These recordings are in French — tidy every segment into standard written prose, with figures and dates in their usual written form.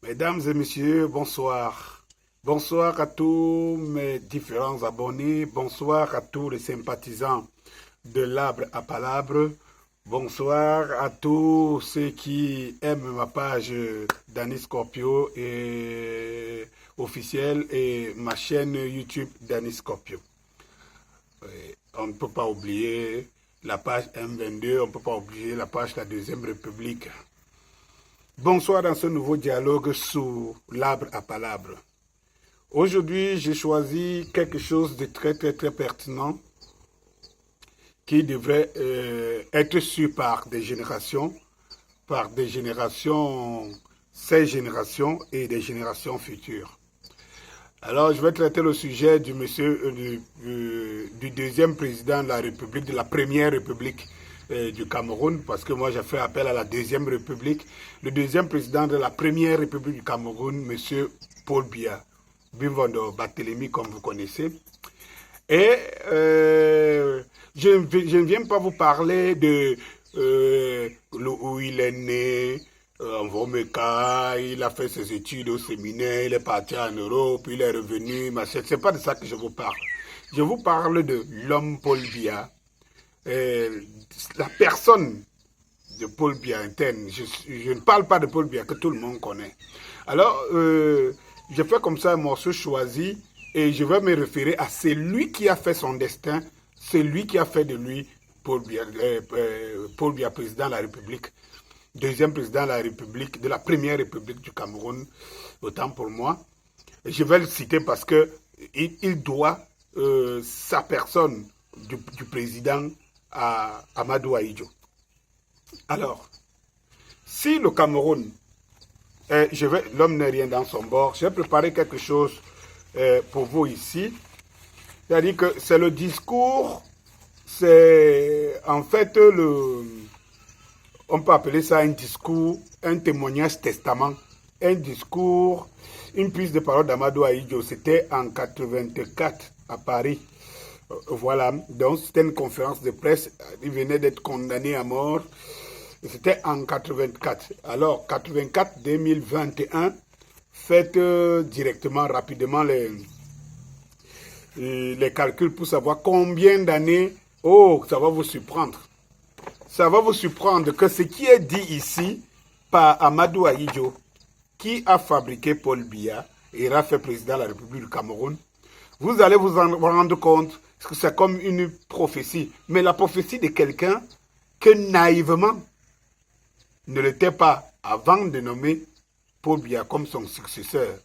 Mesdames et messieurs, bonsoir. Bonsoir à tous mes différents abonnés. Bonsoir à tous les sympathisants de l'Arbre à Palabre. Bonsoir à tous ceux qui aiment ma page Danny Scorpio et officielle et ma chaîne YouTube Danny Scorpio. On ne peut pas oublier la page M22, on ne peut pas oublier la page La Deuxième République. Bonsoir dans ce nouveau dialogue sous l'Arbre à Palabre. Aujourd'hui, j'ai choisi quelque chose de très pertinent qui devrait être su par des générations, ces générations et des générations futures. Alors, je vais traiter le sujet du deuxième président de la République, de la première République du Cameroun, parce que moi j'ai fait appel à la deuxième République. Le deuxième président de la première République du Cameroun, M. Paul Biya, Bimvondo Barthélemy, comme vous connaissez. Et je ne viens pas vous parler de où il est né, en Vomeka, il a fait ses études au séminaire, il est parti en Europe, il est revenu, machin. C'est pas de ça que je vous parle. Je vous parle de l'homme Paul Biya, la personne de Paul Biya interne. Je ne parle pas de Paul Biya que tout le monde connaît. Alors, je fais comme ça un morceau choisi et je vais me référer à celui qui a fait son destin, celui qui a fait de lui Paul Biya président de la République, deuxième président de la République, de la première République du Cameroun, autant pour moi. Je vais le citer parce que il doit sa personne du président à Amadou Ahidjo. Alors, si le Cameroun, l'homme n'est rien dans son bord, j'ai préparé quelque chose pour vous ici. C'est-à-dire que c'est le discours, c'est en fait on peut appeler ça un discours, un témoignage testament, un discours, une prise de parole d'Amadou Ahidjo. C'était en 84 à Paris. Voilà, donc c'était une conférence de presse, il venait d'être condamné à mort, c'était en 84. Alors, 84-2021, faites directement, rapidement les calculs pour savoir combien d'années, ça va vous surprendre. Ça va vous surprendre que ce qui est dit ici par Amadou Ahidjo, qui a fabriqué Paul Biya et a fait président de la République du Cameroun, vous allez vous en rendre compte que c'est comme une prophétie. Mais la prophétie de quelqu'un que naïvement ne l'était pas avant de nommer Paul Biya comme son successeur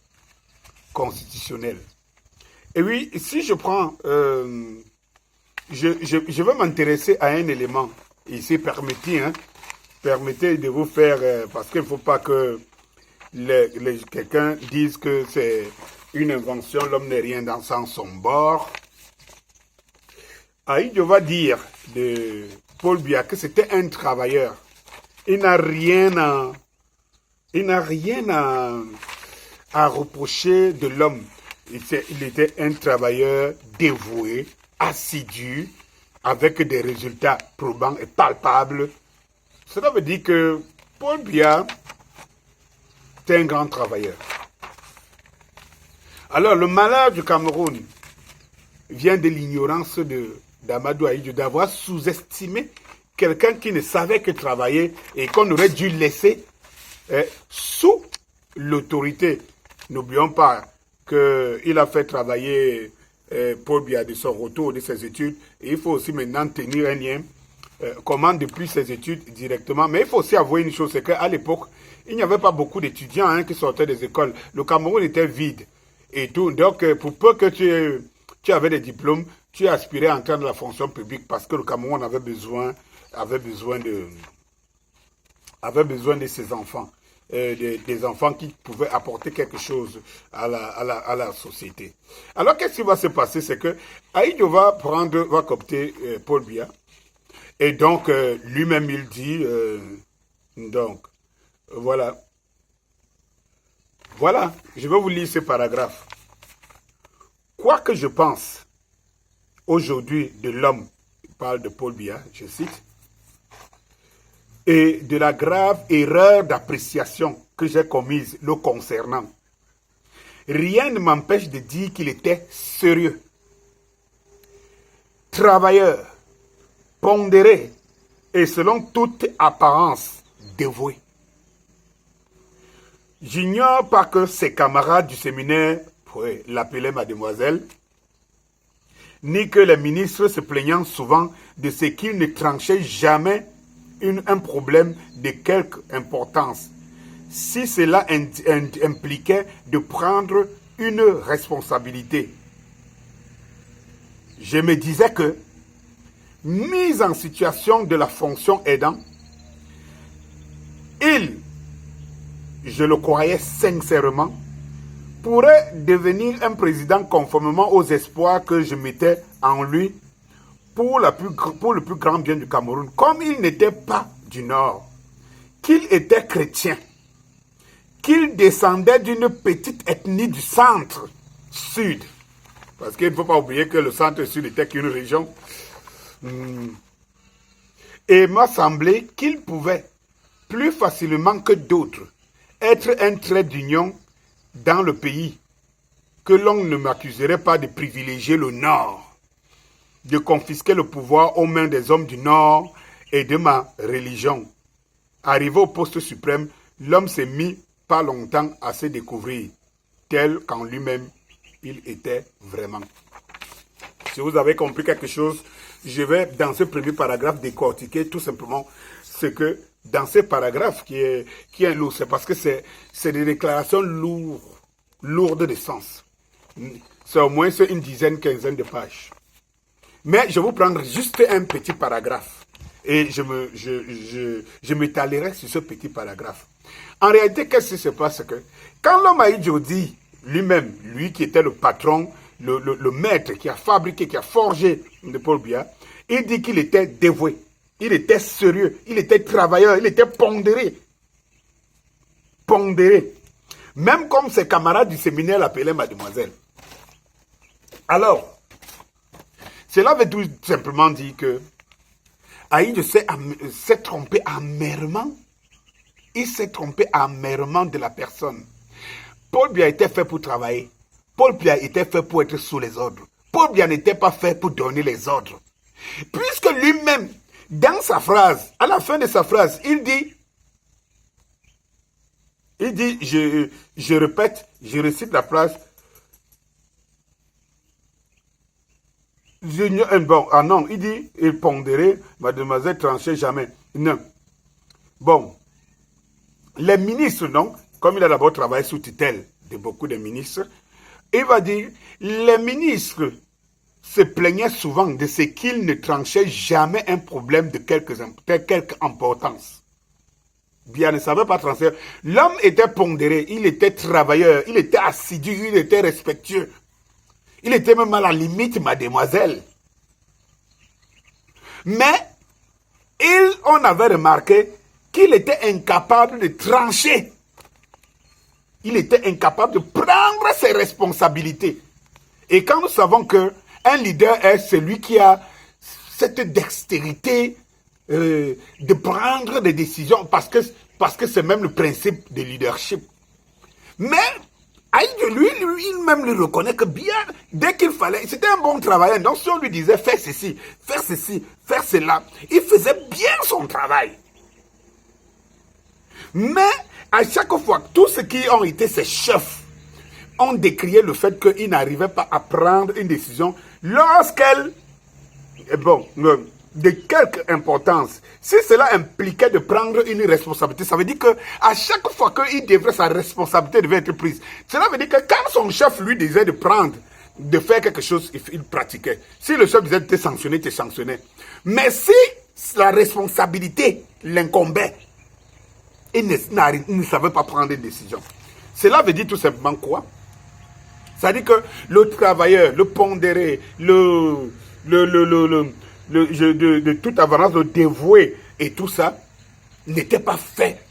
constitutionnel. Et oui, si je prends, je vais m'intéresser à un élément. Ici, permettez de vous faire, parce qu'il ne faut pas que quelqu'un dise que c'est une invention, l'homme n'est rien dans son bord. Ahidjo va dire de Paul Biya que c'était un travailleur. Il n'a rien à reprocher de l'homme. Il était un travailleur dévoué, assidu, avec des résultats probants et palpables. Cela veut dire que Paul Biya est un grand travailleur. Alors, le malheur du Cameroun vient de l'ignorance d'Amadou Ahidjo, d'avoir sous-estimé quelqu'un qui ne savait que travailler et qu'on aurait dû laisser sous l'autorité. N'oublions pas qu'il a fait travailler Paul Biya de son retour de ses études. Et il faut aussi maintenant tenir un lien, comment depuis ses études directement. Mais il faut aussi avouer une chose, c'est qu'à l'époque, il n'y avait pas beaucoup d'étudiants qui sortaient des écoles. Le Cameroun était vide et tout. Donc, pour peu que tu avais des diplômes, tu aspirais à entrer dans la fonction publique parce que le Cameroun avait besoin de ses enfants. Des enfants qui pouvaient apporter quelque chose à la société. Alors, qu'est-ce qui va se passer? C'est que Ahidjo va coopter Paul Biya. Et donc, lui-même, il dit, donc, voilà. Voilà, je vais vous lire ce paragraphe. Quoi que je pense aujourd'hui de l'homme, il parle de Paul Biya, je cite, et de la grave erreur d'appréciation que j'ai commises le concernant, rien ne m'empêche de dire qu'il était sérieux, travailleur, pondéré et selon toute apparence dévoué. J'ignore pas que ses camarades du séminaire l'appelaient mademoiselle, ni que les ministres se plaignant souvent de ce qu'il ne tranchait jamais un problème de quelque importance, si cela impliquait de prendre une responsabilité. Je me disais que, mis en situation de la fonction aidant, il, je le croyais sincèrement, pourrait devenir un président conformément aux espoirs que je mettais en lui pour le plus grand bien du Cameroun. Comme il n'était pas du Nord, qu'il était chrétien, qu'il descendait d'une petite ethnie du centre-sud, parce qu'il ne faut pas oublier que le centre-sud était qu'une région, et m'a semblé qu'il pouvait, plus facilement que d'autres, être un trait d'union dans le pays, que l'on ne m'accuserait pas de privilégier le Nord, de confisquer le pouvoir aux mains des hommes du Nord et de ma religion. Arrivé au poste suprême, l'homme s'est mis pas longtemps à se découvrir, tel qu'en lui-même il était vraiment. Si vous avez compris quelque chose, je vais dans ce premier paragraphe décortiquer tout simplement ce que dans ce paragraphe qui est lourd, c'est parce que c'est des déclarations lourdes de sens. C'est au moins une dizaine, quinzaine de pages. Mais je vais vous prendre juste un petit paragraphe et je m'étalerai sur ce petit paragraphe. En réalité, qu'est-ce qui se passe? Que quand l'homme Ahidjo dit lui-même, lui qui était le patron, le maître qui a fabriqué, qui a forgé de Paul Biya, il dit qu'il était dévoué, il était sérieux, il était travailleur, il était pondéré. Pondéré. Même comme ses camarades du séminaire l'appelaient mademoiselle. Alors, cela veut tout simplement dire que Ahidjo s'est trompé amèrement. Il s'est trompé amèrement de la personne. Paul Biya était fait pour travailler. Paul Biya était fait pour être sous les ordres. Paul Biya n'était pas fait pour donner les ordres. Puisque lui-même, dans sa phrase, à la fin de sa phrase, il dit, je répète, je récite la phrase, non, il dit, il pondérait, mademoiselle tranchait jamais. Non. Bon, les ministres, non, comme il a d'abord travaillé sous tutelle de beaucoup de ministres, il va dire, les ministres se plaignaient souvent de ce qu'ils ne tranchaient jamais un problème de quelque importance. Bien ne savait pas trancher. L'homme était pondéré, il était travailleur, il était assidu, il était respectueux. Il était même à la limite, mademoiselle. Mais, on avait remarqué qu'il était incapable de trancher. Il était incapable de prendre ses responsabilités. Et quand nous savons qu'un leader est celui qui a cette dextérité de prendre des décisions, parce que c'est même le principe de leadership. Mais, Ahidjo, lui, il-même le reconnaît que bien, dès qu'il fallait, c'était un bon travailleur. Donc, si on lui disait faire ceci, faire cela, il faisait bien son travail. Mais, à chaque fois, tous ceux qui ont été ses chefs ont décrié le fait qu'ils n'arrivaient pas à prendre une décision lorsqu'elle, de quelque importance. Si cela impliquait de prendre une responsabilité, ça veut dire qu'à chaque fois sa responsabilité devait être prise. Cela veut dire que quand son chef lui disait de faire quelque chose, il pratiquait. Si le chef disait de te sanctionner, il te sanctionnait. Mais si la responsabilité l'incombait, il ne savait pas prendre une décision. Cela veut dire tout simplement quoi? Ça veut dire que le travailleur, le pondéré, de toute avance, le dévoué et tout ça, n'était pas fait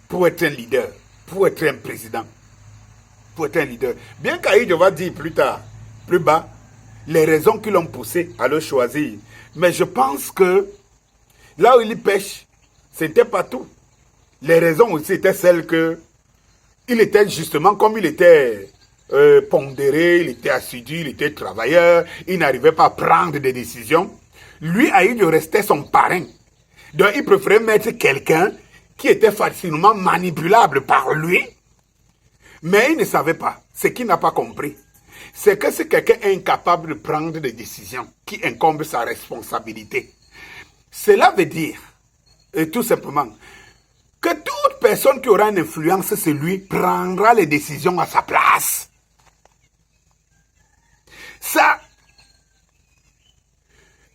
pour être un leader, pour être un président, pour être un leader. Bien qu'Ahidjo va dire plus tard, plus bas, les raisons qui l'ont poussé à le choisir. Mais je pense que là où il pêche, ce n'était pas tout. Les raisons aussi étaient celles que il était justement, comme il était pondéré, il était assidu, il était travailleur, il n'arrivait pas à prendre des décisions. Lui, Ahidjo restait son parrain. Donc, il préférait mettre quelqu'un qui était facilement manipulable par lui, mais il ne savait pas. Ce qu'il n'a pas compris, c'est que c'est quelqu'un incapable de prendre des décisions qui incombe sa responsabilité. Cela veut dire, tout simplement, que toute personne qui aura une influence sur lui prendra les décisions à sa place. Ça,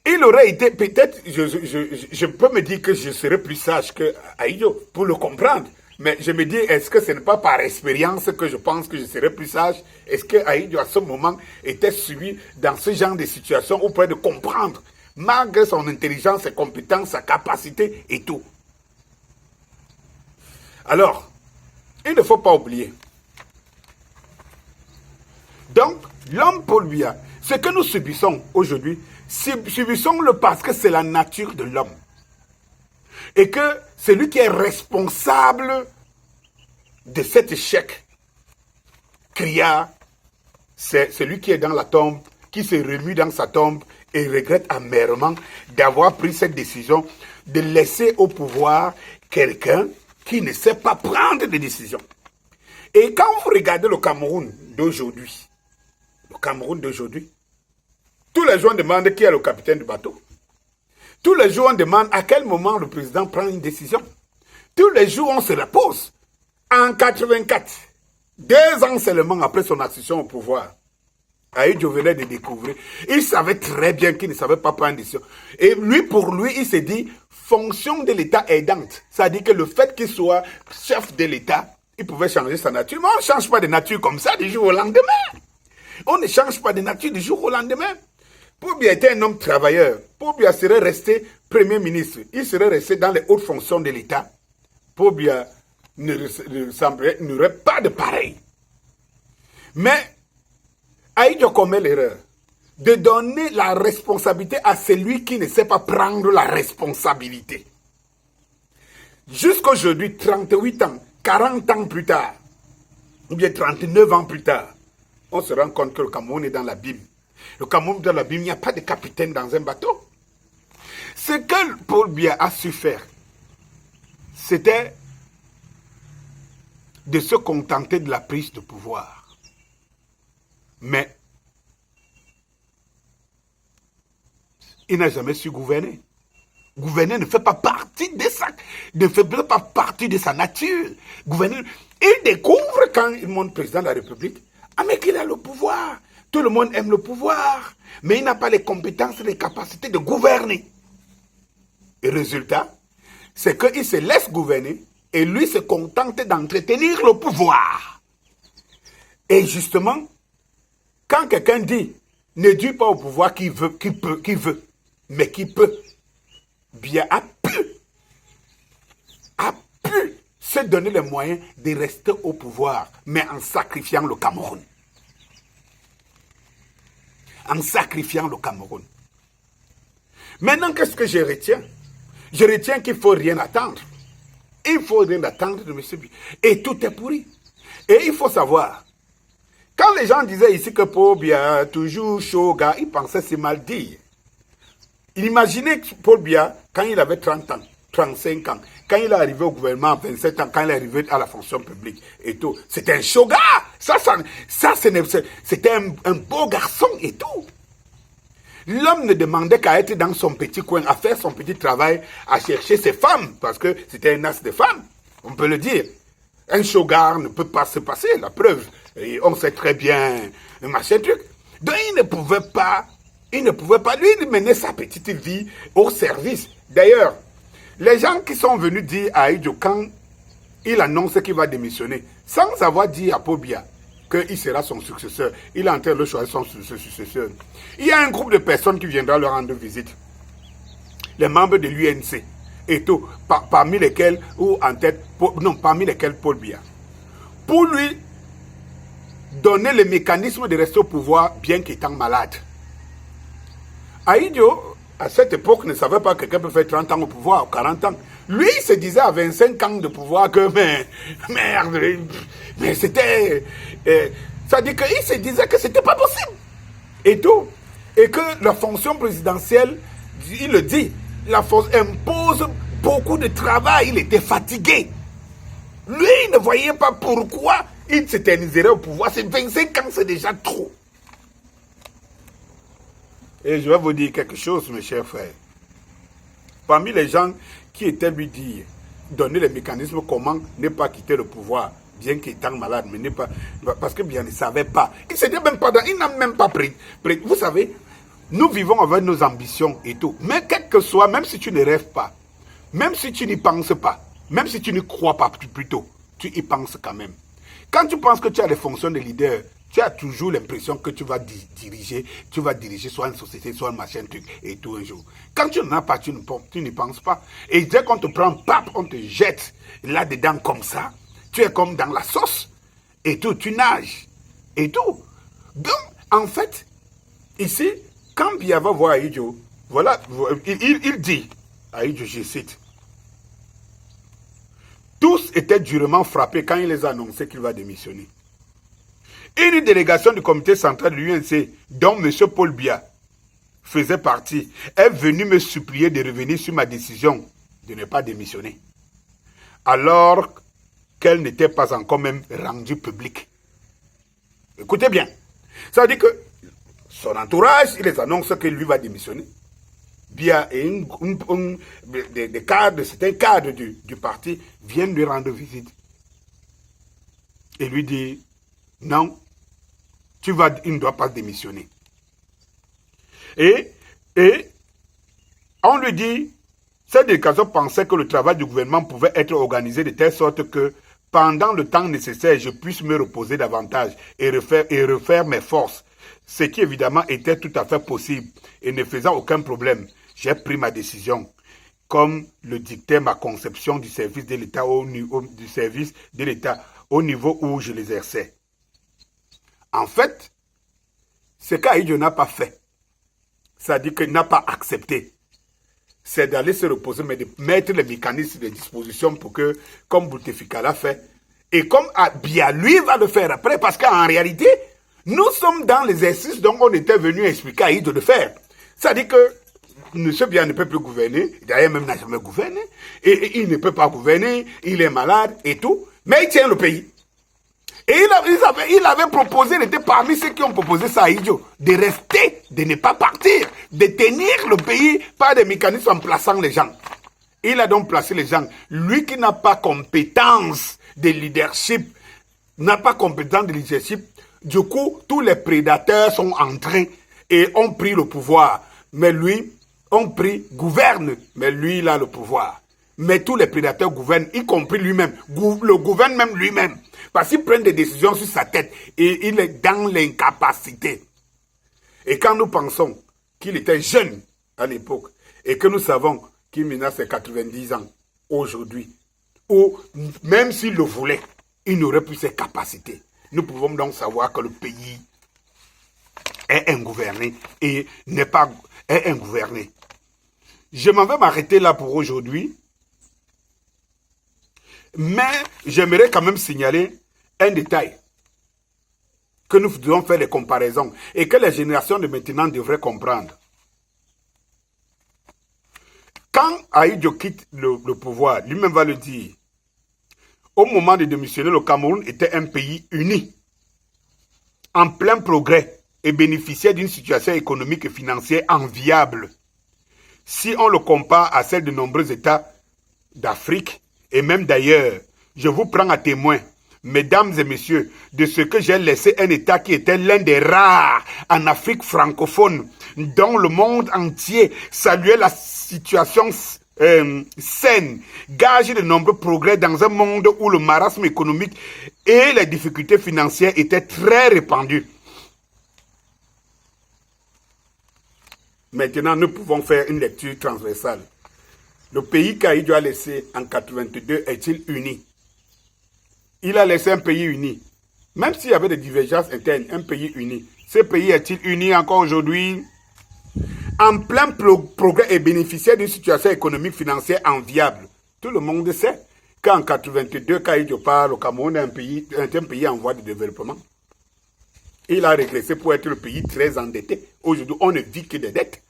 il aurait été, peut-être, je peux me dire que je serais plus sage que Ahidjo pour le comprendre. Mais je me dis, est-ce que ce n'est pas par expérience que je pense que je serais plus sage? Est-ce que Ahidjo, à ce moment, était suivi dans ce genre de situation auprès de comprendre, malgré son intelligence, ses compétences, sa capacité et tout? Alors, il ne faut pas oublier. Donc, l'homme Paul Biya, ce que nous subissons aujourd'hui, subissons-le parce que c'est la nature de l'homme. Et que c'est lui qui est responsable de cet échec. Cria, c'est celui qui est dans la tombe, qui se remue dans sa tombe et regrette amèrement d'avoir pris cette décision de laisser au pouvoir quelqu'un qui ne sait pas prendre des décisions. Et quand vous regardez le Cameroun d'aujourd'hui, tous les jours on demande qui est le capitaine du bateau. Tous les jours on demande à quel moment le président prend une décision. Tous les jours on se repose. En 84, 2 ans seulement après son accession au pouvoir, Ahidjo venait de découvrir. Il savait très bien qu'il ne savait pas prendre une décision. Et lui, pour lui, il s'est dit, fonction de l'État aidante. C'est-à-dire que le fait qu'il soit chef de l'État, il pouvait changer sa nature. Mais on ne change pas de nature comme ça du jour au lendemain. On ne change pas de nature du jour au lendemain. Paul Biya était un homme travailleur. Paul Biya serait resté Premier ministre. Il serait resté dans les hautes fonctions de l'État. Paul Biya n'aurait pas de pareil. Mais Ahidjo commet l'erreur de donner la responsabilité à celui qui ne sait pas prendre la responsabilité. Jusqu'aujourd'hui, 38 ans, 40 ans plus tard, ou bien 39 ans plus tard, on se rend compte que le Cameroun est dans l'abîme. Le Cameroun est dans l'abîme, il n'y a pas de capitaine dans un bateau. Ce que Paul Biya a su faire, c'était de se contenter de la prise de pouvoir. Mais il n'a jamais su gouverner. Gouverner ne fait pas partie de sa nature. Gouverner, il découvre quand il monte président de la République, ah mais qu'il a le pouvoir. Tout le monde aime le pouvoir, mais il n'a pas les compétences, les capacités de gouverner. Et résultat, c'est qu'il se laisse gouverner et lui se contente d'entretenir le pouvoir. Et justement, quand quelqu'un dit, ne dis pas au pouvoir qui veut, mais qui peut, bien a pu se donner les moyens de rester au pouvoir, mais en sacrifiant le Cameroun. En sacrifiant le Cameroun. Maintenant, qu'est-ce que je retiens? Je retiens qu'il ne faut rien attendre. Il ne faut rien attendre de M. Biya. Et tout est pourri. Et il faut savoir, quand les gens disaient ici que Paul Biya, toujours chaud gars, ils pensaient c'est mal dit. Imaginez Paul Biya quand il avait 30 ans, 35 ans, quand il est arrivé au gouvernement à 27 ans, quand il est arrivé à la fonction publique et tout. C'était un chaud gars. C'était un beau garçon et tout. L'homme ne demandait qu'à être dans son petit coin, à faire son petit travail, à chercher ses femmes, parce que c'était un as de femmes, on peut le dire. Un shogar ne peut pas se passer, la preuve. Et on sait très bien, machin truc. Donc il ne pouvait pas, lui, mener sa petite vie au service. D'ailleurs, les gens qui sont venus dire à Ahidjo quand il annonce qu'il va démissionner, sans avoir dit à Paul Biya qu'il sera son successeur, il est en train de choisir son successeur. Il y a un groupe de personnes qui viendra leur rendre visite. Les membres de l'UNC et tout, parmi lesquels Paul Biya. Pour lui donner le mécanisme de rester au pouvoir bien qu'étant malade. Ahidjo, à cette époque, ne savait pas que quelqu'un peut faire 30 ans au pouvoir, ou 40 ans. Lui, il se disait à 25 ans de pouvoir que, mais merde, mais c'était... ça dit qu'il se disait que c'était pas possible. Et tout. Et que la fonction présidentielle, il le dit, la force impose beaucoup de travail. Il était fatigué. Lui, il ne voyait pas pourquoi il s'éterniserait au pouvoir. C'est 25 ans, c'est déjà trop. Et je vais vous dire quelque chose, mes chers frères. Parmi les gens qui étaient lui dire, donner les mécanismes comment ne pas quitter le pouvoir, bien qu'étant malade, mais ne pas, parce que bien il ne savait pas. Il n'a même pas pris. Vous savez, nous vivons avec nos ambitions et tout. Mais quel que soit, même si tu ne rêves pas, même si tu n'y penses pas, même si tu n'y crois pas plutôt, tu y penses quand même. Quand tu penses que tu as les fonctions de leader, tu as toujours l'impression que tu vas diriger soit une société, soit un machin truc et tout un jour. Quand tu n'en as pas, tu n'y penses pas. Et dès qu'on te prend, pap, on te jette là-dedans comme ça, tu es comme dans la sauce et tout, tu nages et tout. Donc, en fait, ici, quand Biya va voir Ahidjo, voilà, il dit, Ahidjo, je cite, tous étaient durement frappés quand il les a annoncé qu'il va démissionner. Une délégation du comité central de l'UNC, dont M. Paul Biya faisait partie, est venue me supplier de revenir sur ma décision de ne pas démissionner, alors qu'elle n'était pas encore même rendue publique. Écoutez bien, ça veut dire que son entourage, il les annonce que lui va démissionner. Biya et des cadres, certains cadres du parti viennent lui rendre visite et lui dire non, il ne doit pas démissionner. Et on lui dit, cette délégation pensait que le travail du gouvernement pouvait être organisé de telle sorte que pendant le temps nécessaire, je puisse me reposer davantage et refaire mes forces, ce qui évidemment était tout à fait possible et ne faisant aucun problème. J'ai pris ma décision, comme le dictait ma conception du service de l'État au niveau où je l'exerçais. En fait, ce qu'Ahidjo n'a pas fait, c'est-à-dire qu'il n'a pas accepté, c'est d'aller se reposer, mais de mettre les mécanismes de disposition pour que, comme Bouteflika l'a fait, et comme Biya, lui, va le faire après, parce qu'en réalité, nous sommes dans l'exercice dont on était venu expliquer à Ahidjo de faire. C'est-à-dire que M. Biya ne peut plus gouverner, d'ailleurs même n'a jamais gouverné, et il ne peut pas gouverner, il est malade et tout, mais il tient le pays. Et il avait proposé, il était parmi ceux qui ont proposé ça à Ahidjo, de rester, de ne pas partir, de tenir le pays par des mécanismes en plaçant les gens. Il a donc placé les gens. Lui qui n'a pas compétence de leadership, du coup, tous les prédateurs sont entrés et ont pris le pouvoir. Mais lui, gouverne, mais lui, il a le pouvoir. Mais tous les prédateurs gouvernent, y compris lui-même, le gouverne même lui-même. Parce qu'il prend des décisions sur sa tête et il est dans l'incapacité. Et quand nous pensons qu'il était jeune à l'époque et que nous savons qu'il menace ses 90 ans aujourd'hui, ou même s'il le voulait, il n'aurait plus ses capacités. Nous pouvons donc savoir que le pays est ingouverné et n'est pas ingouverné. Je m'en vais m'arrêter là pour aujourd'hui. Mais j'aimerais quand même signaler un détail, que nous devons faire des comparaisons et que les générations de maintenant devraient comprendre. Quand Ahidjo quitte le pouvoir, lui-même va le dire, au moment de démissionner, le Cameroun était un pays uni, en plein progrès et bénéficiait d'une situation économique et financière enviable. Si on le compare à celle de nombreux États d'Afrique, et même d'ailleurs, je vous prends à témoin, mesdames et messieurs, de ce que j'ai laissé un État qui était l'un des rares en Afrique francophone, dont le monde entier saluait la situation saine, gage de nombreux progrès dans un monde où le marasme économique et les difficultés financières étaient très répandues. Maintenant, nous pouvons faire une lecture transversale. Le pays qu'Ahidjo a laissé en 82 est-il uni? Il a laissé un pays uni. Même s'il y avait des divergences internes, un pays uni. Ce pays est-il uni encore aujourd'hui? En plein progrès et bénéficiaire d'une situation économique financière enviable. Tout le monde sait qu'en 82, quand il parle, le Cameroun est un pays en voie de développement. Il a régressé pour être le pays très endetté. Aujourd'hui, on ne vit que des dettes.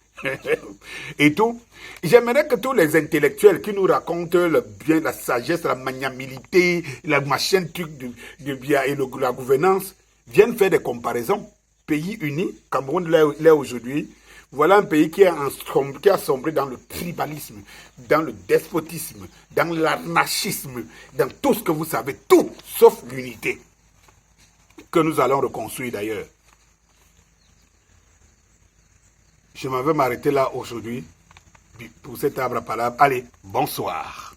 Et tout. J'aimerais que tous les intellectuels qui nous racontent le bien, la sagesse, la magnanimité, la machin truc de bien et la gouvernance viennent faire des comparaisons. Pays uni, Cameroun l'est aujourd'hui. Voilà un pays qui a sombré dans le tribalisme, dans le despotisme, dans l'anarchisme, dans tout ce que vous savez, tout sauf l'unité, que nous allons reconstruire d'ailleurs. Je m'en vais m'arrêter là aujourd'hui pour cet arbre à palabre. Allez, bonsoir.